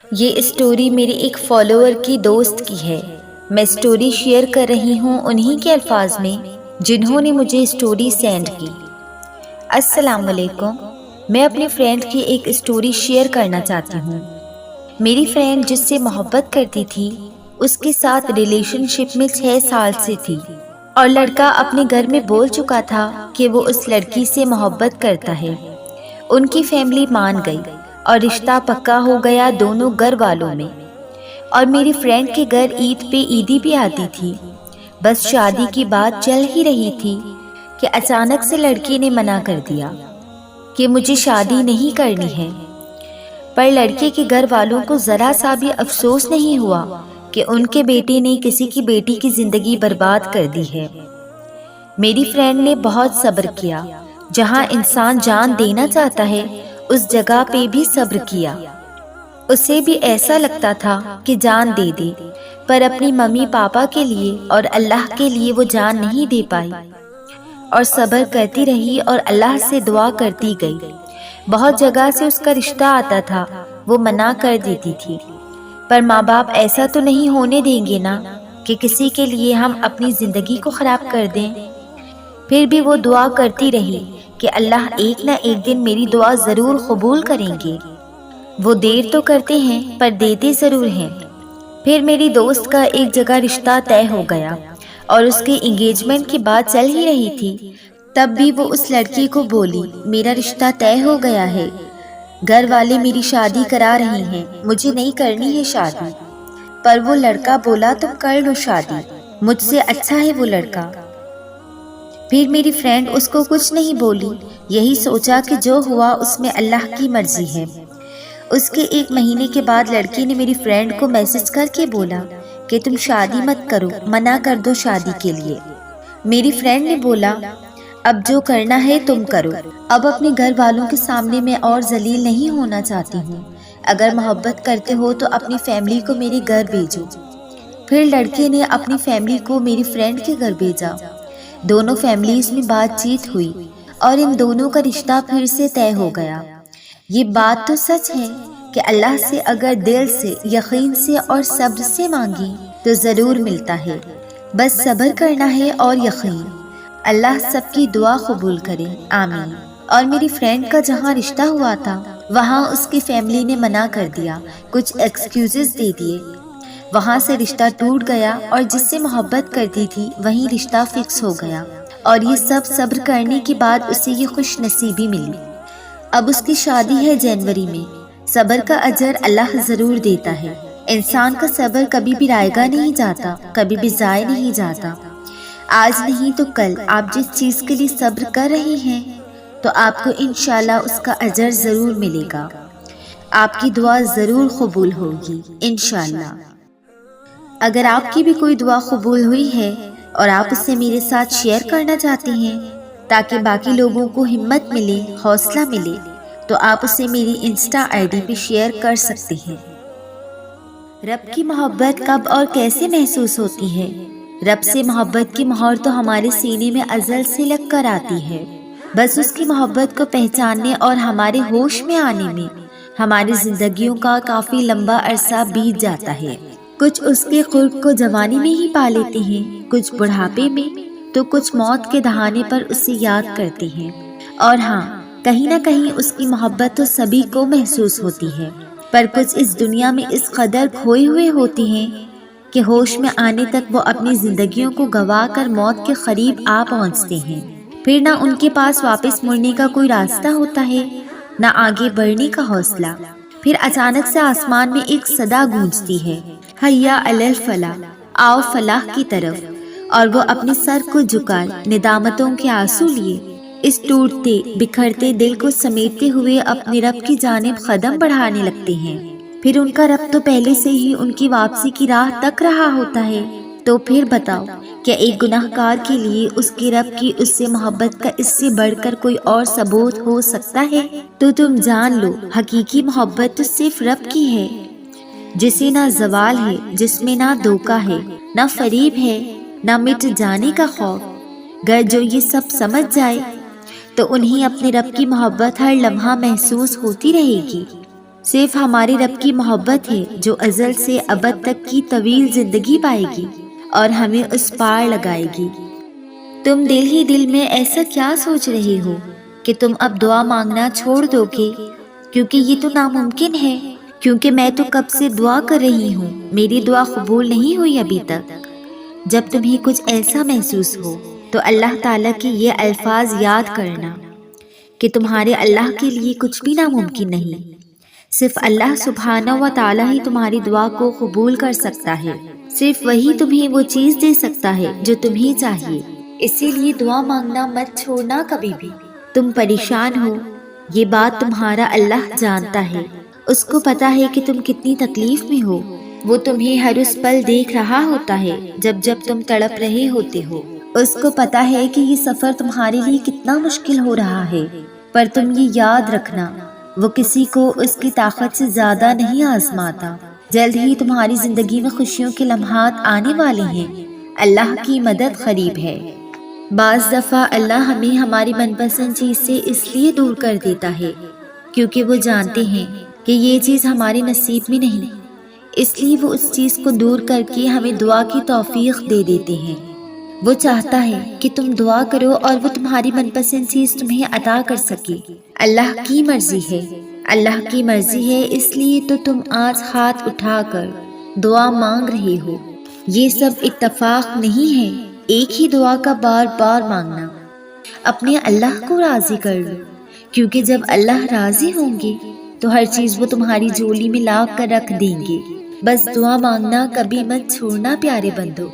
یہ اسٹوری میرے ایک فالوور کی دوست کی ہے۔ میں اسٹوری شیئر کر رہی ہوں انہی کے الفاظ میں جنہوں نے مجھے اسٹوری سینڈ کی۔ السلام علیکم، میں اپنی فرینڈ کی ایک اسٹوری شیئر کرنا چاہتی ہوں۔ میری فرینڈ جس سے محبت کرتی تھی اس کے ساتھ ریلیشن شپ میں 6 سال سے تھی، اور لڑکا اپنے گھر میں بول چکا تھا کہ وہ اس لڑکی سے محبت کرتا ہے۔ ان کی فیملی مان گئی اور رشتہ پکا ہو گیا دونوں گھر والوں میں، اور میری فرینڈ کے گھر عید پہ عیدی بھی آتی تھی۔ بس شادی کی بات چل ہی رہی تھی کہ اچانک سے لڑکی نے منع کر دیا کہ مجھے شادی نہیں کرنی ہے۔ پر لڑکے کے گھر والوں کو ذرا سا بھی افسوس نہیں ہوا کہ ان کے بیٹے نے کسی کی بیٹی کی زندگی برباد کر دی ہے۔ میری فرینڈ نے بہت صبر کیا، جہاں انسان جان دینا چاہتا ہے اس جگہ پہ بھی صبر کیا۔ اسے بھی ایسا لگتا تھا کہ جان دے دے، پر اپنی ممی پاپا کے لیے اور اللہ کے لیے وہ جان نہیں دے پائی، اور صبر کرتی رہی اور اللہ سے دعا کرتی گئی۔ بہت جگہ سے اس کا رشتہ آتا تھا، وہ منع کر دیتی تھی، پر ماں باپ ایسا تو نہیں ہونے دیں گے نا کہ کسی کے لیے ہم اپنی زندگی کو خراب کر دیں۔ پھر بھی وہ دعا کرتی رہی کہ اللہ ایک نہ ایک دن میری دعا ضرور قبول کریں گے۔ وہ دیر تو کرتے ہیں پر دیتے ضرور ہیں۔ پھر میری دوست کا ایک جگہ رشتہ طے ہو گیا اور اس کے انگیجمنٹ کی بات چل ہی رہی تھی، تب بھی وہ اس لڑکی کو بولی میرا رشتہ طے ہو گیا ہے، گھر والے میری شادی کرا رہے ہیں، مجھے نہیں کرنی ہے شادی۔ پر وہ لڑکا بولا تم کر لو شادی، مجھ سے اچھا ہے وہ لڑکا۔ پھر میری فرینڈ اس کو کچھ نہیں بولی، یہی سوچا کہ جو ہوا اس میں اللہ کی مرضی ہے۔ اس کے 1 مہینے کے بعد لڑکی نے میری فرینڈ کو میسج کر کے بولا کہ تم شادی مت کرو، منع کر دو شادی کے لیے۔ میری فرینڈ نے بولا اب جو کرنا ہے تم کرو، اب اپنے گھر والوں کے سامنے میں اور ذلیل نہیں ہونا چاہتی ہوں، اگر محبت کرتے ہو تو اپنی فیملی کو میرے گھر بھیجو۔ پھر لڑکے نے اپنی فیملی کو میری فرینڈ کے گھر بھیجا، دونوں فیملیز میں بات چیت ہوئی اور ان دونوں کا رشتہ پھر سے طے ہو گیا۔ یہ بات تو سچ ہے کہ اللہ سے اگر دل سے، یقین سے اور صبر سے مانگیں تو ضرور ملتا ہے، بس صبر کرنا ہے اور یقین۔ اللہ سب کی دعا قبول کرے، آمین۔ اور میری فرینڈ کا جہاں رشتہ ہوا تھا وہاں اس کی فیملی نے منع کر دیا، کچھ ایکسکیوزز دے دیے، وہاں سے رشتہ ٹوٹ گیا، اور جس سے محبت کرتی تھی وہیں رشتہ فکس ہو گیا، اور یہ سب صبر کرنے کے بعد اسے یہ خوش نصیبی ملی۔ اب اس کی شادی ہے جنوری میں۔ صبر کا اجر اللہ ضرور دیتا ہے، انسان کا صبر کبھی بھی رائگاں نہیں جاتا، کبھی بھی ضائع نہیں جاتا۔ آج نہیں تو کل آپ جس چیز کے لیے صبر کر رہے ہیں تو آپ کو انشاءاللہ اس کا اجر ضرور ملے گا، آپ کی دعا ضرور قبول ہوگی انشاءاللہ۔ اگر آپ کی بھی کوئی دعا قبول ہوئی ہے اور آپ اسے میرے ساتھ شیئر کرنا چاہتے ہیں تاکہ باقی لوگوں کو ہمت ملے، حوصلہ ملے، تو آپ اسے میری انسٹا آئی ڈی پہ شیئر کر سکتے ہیں۔ رب کی محبت کب اور کیسے محسوس ہوتی ہے؟ رب سے محبت کی مہر تو ہمارے سینے میں ازل سے لگ کر آتی ہے، بس اس کی محبت کو پہچاننے اور ہمارے ہوش میں آنے میں ہماری زندگیوں کا کافی لمبا عرصہ بیت جاتا ہے۔ کچھ اس کے قرب کو جوانی میں ہی پا لیتے ہیں، کچھ بڑھاپے میں، تو کچھ موت کے دہانے پر اسے یاد کرتے ہیں۔ اور ہاں، کہیں نہ کہیں اس کی محبت تو سبھی کو محسوس ہوتی ہے، پر کچھ اس دنیا میں اس قدر کھوئے ہوئے ہوتے ہیں کہ ہوش میں آنے تک وہ اپنی زندگیوں کو گنوا کر موت کے قریب آ پہنچتے ہیں۔ پھر نہ ان کے پاس واپس مڑنے کا کوئی راستہ ہوتا ہے، نہ آگے بڑھنے کا حوصلہ۔ پھر اچانک سے آسمان میں ایک صدا گونجتی ہے، حیا علی الفلاح، آؤ فلاح کی طرف، اور وہ اپنے سر کو جھکائے ندامتوں کے آنسو لیے اس ٹوٹتے بکھرتے دل کو سمیٹتے ہوئے اپنے رب کی جانب قدم بڑھانے لگتے ہیں۔ پھر ان کا رب تو پہلے سے ہی ان کی واپسی کی راہ تک رہا ہوتا ہے، تو پھر بتاؤ کیا ایک گناہ گار کے لیے اس کے رب کی اس سے محبت کا اس سے بڑھ کر کوئی اور ثبوت ہو سکتا ہے؟ تو تم جان لو حقیقی محبت تو صرف رب کی ہے، جسے نہ زوال ہے، جس میں نہ دھوکہ ہے، نہ فریب ہے، نہ مٹ جانے کا خوف۔ گر جو یہ سب سمجھ جائے تو انہیں اپنے رب کی محبت ہر لمحہ محسوس ہوتی رہے گی۔ صرف ہمارے رب کی محبت ہے جو ازل سے ابد تک کی طویل زندگی پائے گی اور ہمیں اس پار لگائے گی۔ تم دل ہی دل میں ایسا کیا سوچ رہے ہو کہ تم اب دعا مانگنا چھوڑ دو گے؟ کیونکہ یہ تو ناممکن ہے، کیونکہ میں تو کب سے دعا کر رہی ہوں، میری دعا قبول نہیں ہوئی ابھی تک۔ جب تمہیں کچھ ایسا محسوس ہو تو اللہ تعالیٰ کے یہ الفاظ یاد کرنا کہ تمہارے اللہ کے لیے کچھ بھی ناممکن نہیں۔ صرف اللہ سبحانہ و تعالیٰ ہی تمہاری دعا کو قبول کر سکتا ہے، صرف وہی تمہیں وہ چیز دے سکتا ہے جو تمہیں چاہیے۔ اسی لیے دعا مانگنا مت چھوڑنا کبھی بھی۔ تم پریشان ہو، یہ بات تمہارا اللہ جانتا ہے، اس کو پتا ہے کہ تم کتنی تکلیف میں ہو، وہ تمہیں ہر اس پل دیکھ رہا ہوتا ہے جب تم تڑپ رہے ہوتے ہو، اس کو پتا ہے کہ یہ سفر تمہارے لیے کتنا مشکل ہو رہا ہے، پر تم یہ یاد رکھنا، وہ کسی کو اس کی طاقت سے زیادہ نہیں آزماتا۔ جلد ہی تمہاری زندگی میں خوشیوں کے لمحات آنے والے ہیں، اللہ کی مدد قریب ہے۔ بعض دفعہ اللہ ہمیں ہماری من پسند چیز سے اس لیے دور کر دیتا ہے کیونکہ وہ جانتے ہیں کہ یہ چیز ہمارے نصیب میں نہیں، اس لیے وہ اس چیز کو دور کر کے ہمیں دعا کی توفیق دے دیتے ہیں۔ وہ چاہتا ہے کہ تم دعا کرو اور وہ تمہاری من پسند چیز تمہیں عطا کر سکے۔ اللہ کی مرضی ہے، اللہ کی مرضی ہے، اس لیے تو تم آج ہاتھ اٹھا کر دعا مانگ رہے ہو۔ یہ سب اتفاق نہیں ہے، ایک ہی دعا کا بار بار مانگنا۔ اپنے اللہ کو راضی کر لو، کیونکہ جب اللہ راضی ہوں گے تو ہر چیز وہ تمہاری جھولی میں لا کر رکھ دیں گے۔ بس دعا مانگنا کبھی مت چھوڑنا پیارے بندو۔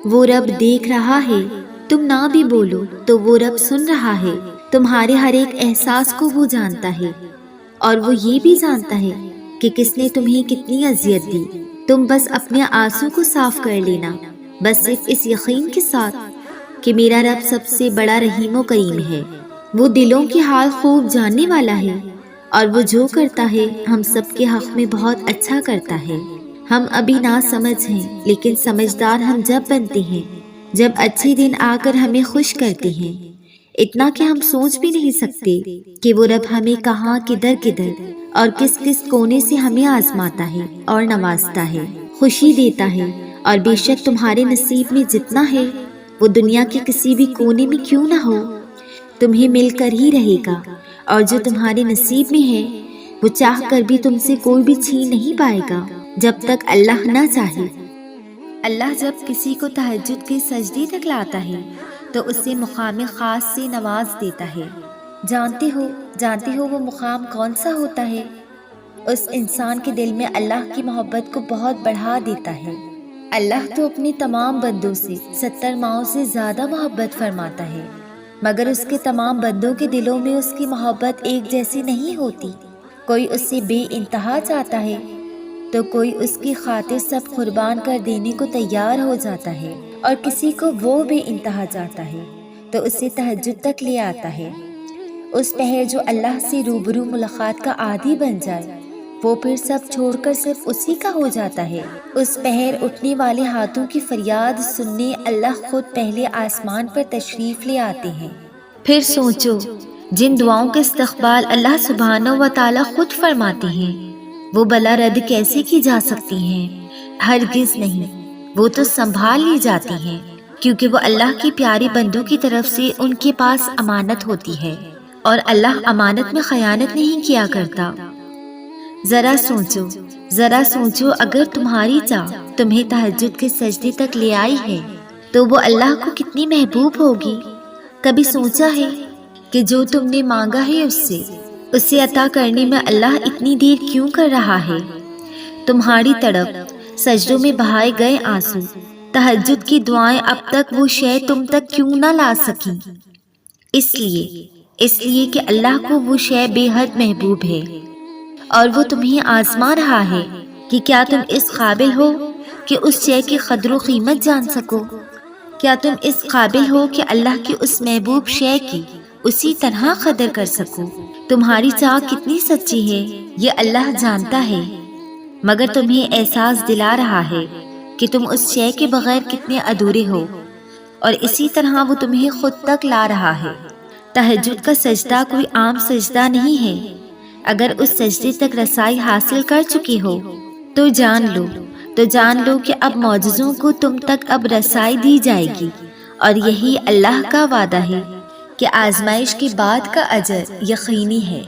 وہ رب دیکھ رہا ہے، تم نہ بھی بولو تو وہ رب سن رہا ہے، تمہارے ہر ایک احساس کو وہ جانتا ہے، اور وہ یہ بھی جانتا ہے کہ کس نے تمہیں کتنی اذیت دی۔ تم بس اپنے آنسو کو صاف کر لینا، بس صرف اس یقین کے ساتھ کہ میرا رب سب سے بڑا رحیم و کریم ہے، وہ دلوں کی حال خوب جاننے والا ہے، اور وہ جو کرتا ہے ہم سب کے حق میں بہت اچھا کرتا ہے۔ ہم ابھی نہ سمجھ ہیں، لیکن سمجھدار ہم جب بنتے ہیں جب اچھے دن آ کر ہمیں خوش کرتے ہیں، اتنا کہ ہم سوچ بھی نہیں سکتے کہ وہ رب ہمیں کہاں کدھر اور کس کس کونے سے ہمیں آزماتا ہے اور نوازتا ہے، خوشی دیتا ہے، اور بے شک تمہارے نصیب میں جتنا ہے وہ دنیا کے کسی بھی کونے میں کیوں نہ ہو تمہیں مل کر ہی رہے گا، اور جو تمہارے نصیب میں ہے وہ چاہ کر بھی تم سے کوئی بھی چھین نہیں پائے گا جب تک اللہ نہ چاہے۔ اللہ جب کسی کو تہجد کے سجدے تک لاتا ہے تو اسے مقام خاص سے نواز دیتا ہے۔ جانتے ہو وہ مقام کون سا ہوتا ہے؟ اس انسان کے دل میں اللہ کی محبت کو بہت بڑھا دیتا ہے۔ اللہ تو اپنے تمام بندوں سے 70 ماؤں سے زیادہ محبت فرماتا ہے، مگر اس کے تمام بندوں کے دلوں میں اس کی محبت ایک جیسی نہیں ہوتی۔ کوئی اس سے بے انتہا چاہتا ہے تو کوئی اس کی خاطر سب قربان کر دینے کو تیار ہو جاتا ہے، اور کسی کو وہ بے انتہا چاہتا ہے تو اسے تہجد تک لے آتا ہے۔ اس پہر جو اللہ سے روبرو ملاقات کا عادی بن جائے وہ پھر سب چھوڑ کر صرف اسی کا ہو جاتا ہے۔ اس پہر اٹھنے والے ہاتھوں کی فریاد سننے اللہ خود پہلے آسمان پر تشریف لے آتے ہیں۔ پھر سوچو، جن دعاؤں کا استقبال اللہ سبحانہ و تعالیٰ خود فرماتے ہیں وہ بلا رد کیسے کی جا سکتی ہیں؟ ہرگز نہیں، وہ تو سنبھال لی جاتی ہیں، کیونکہ وہ اللہ کے پیارے بندوں کی طرف سے ان کے پاس امانت ہوتی ہے، اور اللہ امانت میں خیانت نہیں کیا کرتا۔ ذرا سوچو اگر تمہاری چاہ تمہیں تہجد کے سجدے تک لے آئی ہے تو وہ اللہ کو کتنی محبوب ہوگی۔ کبھی سوچا ہے کہ جو تم نے مانگا ہے اسے عطا کرنے میں اللہ اتنی دیر کیوں کر رہا ہے؟ تمہاری تڑپ، سجدوں میں بہائے گئے آنسو، تہجد کی دعائیں اب تک وہ شے تم تک کیوں نہ لا سکیں؟ اس لیے کہ اللہ کو وہ شے بے حد محبوب ہے، اور وہ تمہیں آزما رہا ہے کہ کیا تم اس قابل ہو کہ اس شے کی قدر و قیمت جان سکو؟ کیا تم اس قابل ہو کہ اللہ کی اس محبوب شے کی اسی طرح قدر کر سکو؟ تمہاری چاہ کتنی سچی ہے یہ اللہ جانتا ہے، مگر تمہیں احساس دلا رہا ہے کہ تم اس شے کے بغیر کتنے ادھورے ہو، اور اسی طرح وہ تمہیں خود تک لا رہا ہے۔ تہجد کا سجدہ کوئی عام سجدہ نہیں ہے، اگر اس سجدے تک رسائی حاصل کر چکی ہو تو جان لو کہ اب معجزوں کو تم تک اب رسائی دی جائے گی، اور یہی اللہ کا وعدہ ہے کہ آزمائش کے بعد کا اجر یقینی ہے۔